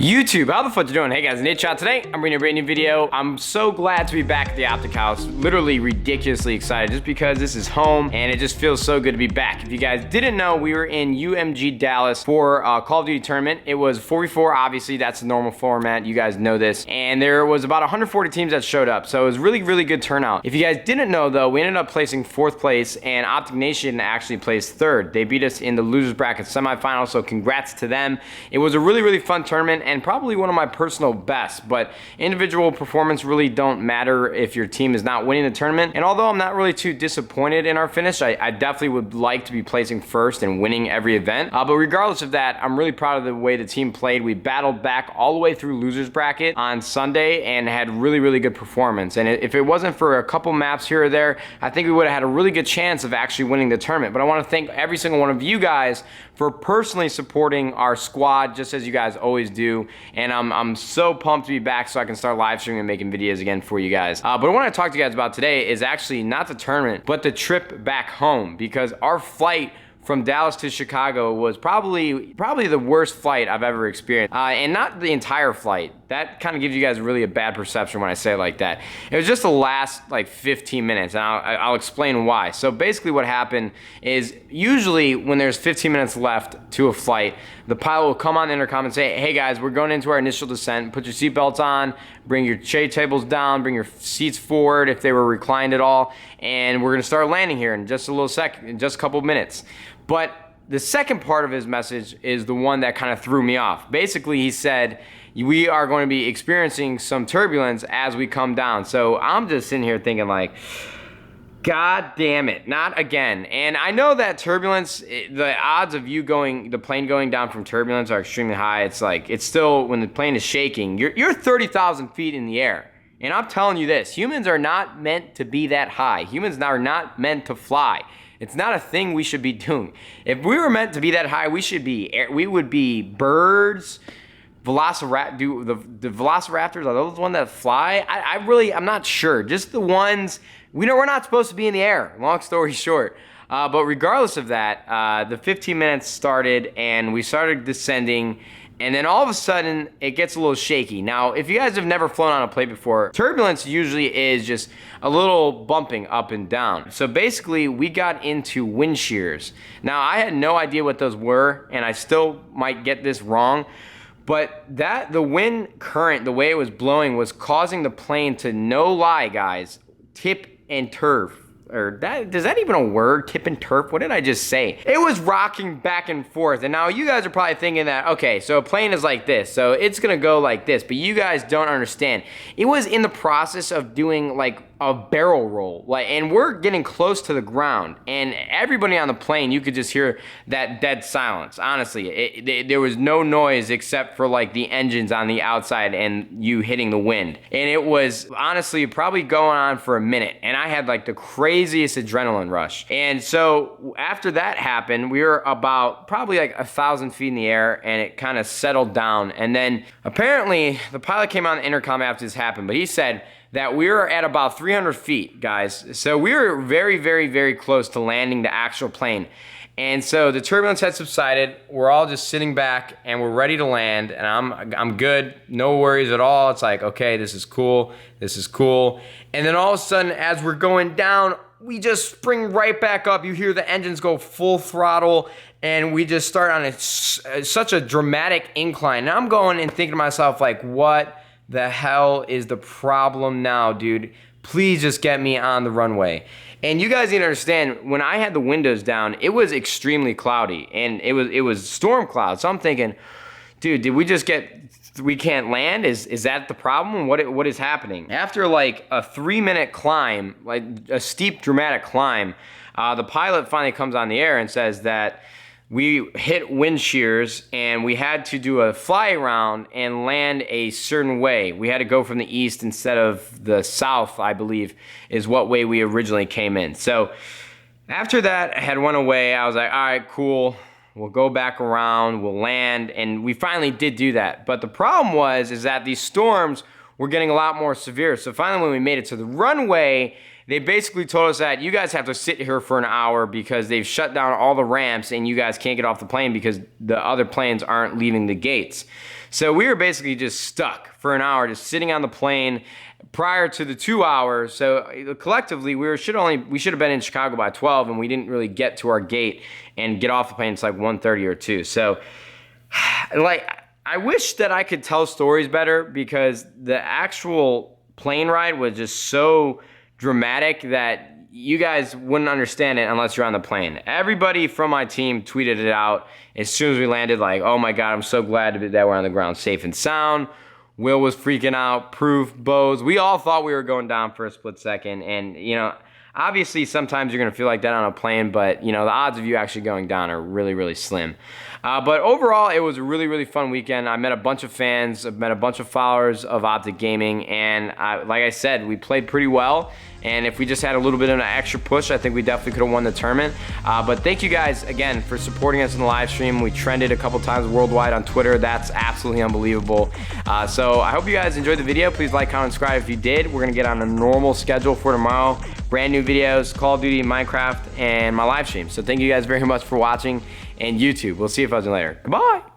YouTube, how the fuck you doing? Hey guys, Nadeshot. Today, I'm bringing a brand new video. I'm so glad to be back at the Optic House. Literally ridiculously excited just because this is home and it just feels so good to be back. If you guys didn't know, we were in UMG Dallas for a Call of Duty tournament. It was 4v4, obviously, that's the normal format. You guys know this. And there was about 140 teams that showed up. So it was really good turnout. If you guys didn't know though, we ended up placing 4th place and Optic Nation actually placed 3rd. They beat us in the losers bracket semifinal, so congrats to them. It was a really fun tournament and probably one of my personal best, but individual performance really don't matter if your team is not winning the tournament. And although I'm not really too disappointed in our finish, I definitely would like to be placing 1st and winning every event. But regardless of that, I'm really proud of the way the team played. We battled back all the way through losers bracket on Sunday and had really good performance. And if it wasn't for a couple maps here or there, I think we would have had a really good chance of actually winning the tournament. But I want to thank every single one of you guys for personally supporting our squad, just as you guys always do. And I'm so pumped to be back so I can start live streaming and making videos again for you guys. But what I want to talk to you guys about today is actually not the tournament, but the trip back home, because our flight from Dallas to Chicago was probably the worst flight I've ever experienced. And not the entire flight. That kind of gives you guys really a bad perception when I say it like that. It was just the last like 15 minutes, and I'll explain why. So basically what happened is usually when there's 15 minutes left to a flight, the pilot will come on the intercom and say, hey guys, we're going into our initial descent. Put your seatbelts on, bring your tray tables down, bring your seats forward if they were reclined at all, and we're gonna start landing here in just a little second, in just a couple of minutes. But the second part of his message is the one that kind of threw me off. Basically, he said, we are going to be experiencing some turbulence as we come down. So I'm just sitting here thinking like, God damn it, not again. And I know that turbulence, the odds of the plane going down from turbulence are extremely high. It's like, it's still, when the plane is shaking, you're 30,000 feet in the air. And I'm telling you this, humans are not meant to be that high. Humans are not meant to fly. It's not a thing we should be doing. If we were meant to be that high, we would be birds, the velociraptors, are those ones that fly? I'm not sure. Just the ones, we're not supposed to be in the air, long story short. But regardless of that, the 15 minutes started and we started descending, and then all of a sudden it gets a little shaky. Now, if you guys have never flown on a plane before, turbulence usually is just a little bumping up and down. So basically we got into wind shears. Now, I had no idea what those were, and I still might get this wrong, but the wind current, the way it was blowing, was causing the plane to, no lie guys, tip and turf. Or is that even a word? Tip and turf? What did I just say? It was rocking back and forth. And now you guys are probably thinking that, okay, so a plane is like this, so it's gonna go like this, but you guys don't understand. It was in the process of doing like a barrel roll, and we're getting close to the ground, and everybody on the plane, you could just hear that dead silence. Honestly, there was no noise except for like the engines on the outside and you hitting the wind. And it was honestly probably going on for a minute, and I had like the craziest adrenaline rush. And so after that happened, we were about probably like 1,000 feet in the air, and it kind of settled down. And then apparently the pilot came on the intercom after this happened, but he said that we were at about 300 feet, guys. So we were very close to landing the actual plane. And so the turbulence had subsided. We're all just sitting back and we're ready to land, and I'm good, no worries at all. It's like, okay, this is cool. And then all of a sudden, as we're going down, we just spring right back up. You hear the engines go full throttle, and we just start on such a dramatic incline. And I'm going and thinking to myself like, what the hell is the problem now, dude? Please just get me on the runway. And you guys need to understand, when I had the windows down, it was extremely cloudy, and it was storm clouds. So I'm thinking, dude, did we just we can't land? Is that the problem? What is happening? After like a 3-minute climb, like a steep dramatic climb, the pilot finally comes on the air and says that we hit wind shears and we had to do a fly around and land a certain way. We had to go from the east instead of the south, I believe, is what way we originally came in. So after that had went away, I was like, all right, cool. We'll go back around, we'll land, and we finally did do that. But the problem is that these storms were getting a lot more severe. So finally when we made it to the runway, they basically told us that you guys have to sit here for an hour because they've shut down all the ramps and you guys can't get off the plane because the other planes aren't leaving the gates. So we were basically just stuck for an hour, just sitting on the plane prior to the 2 hours. So collectively, we should have been in Chicago by 12, and we didn't really get to our gate and get off the plane until like 1:30 or 2. So, like, I wish that I could tell stories better because the actual plane ride was just so dramatic that you guys wouldn't understand it unless you're on the plane. Everybody from my team tweeted it out as soon as we landed, like, oh my God, I'm so glad that we're on the ground safe and sound. Will was freaking out, Proof, Bose. We all thought we were going down for a split second. And, you know, obviously sometimes you're going to feel like that on a plane, but, you know, the odds of you actually going down are really, really slim. But overall, it was a really, really fun weekend. I met a bunch of fans, I've met a bunch of followers of Optic Gaming, and like I said, we played pretty well. And if we just had a little bit of an extra push, I think we definitely could have won the tournament. But thank you guys again for supporting us in the live stream. We trended a couple times worldwide on Twitter. That's absolutely unbelievable. So I hope you guys enjoyed the video. Please like, comment, subscribe if you did. We're gonna get on a normal schedule for tomorrow. Brand new videos, Call of Duty, Minecraft, and my live stream. So thank you guys very much for watching, and YouTube. We'll see you later. Goodbye.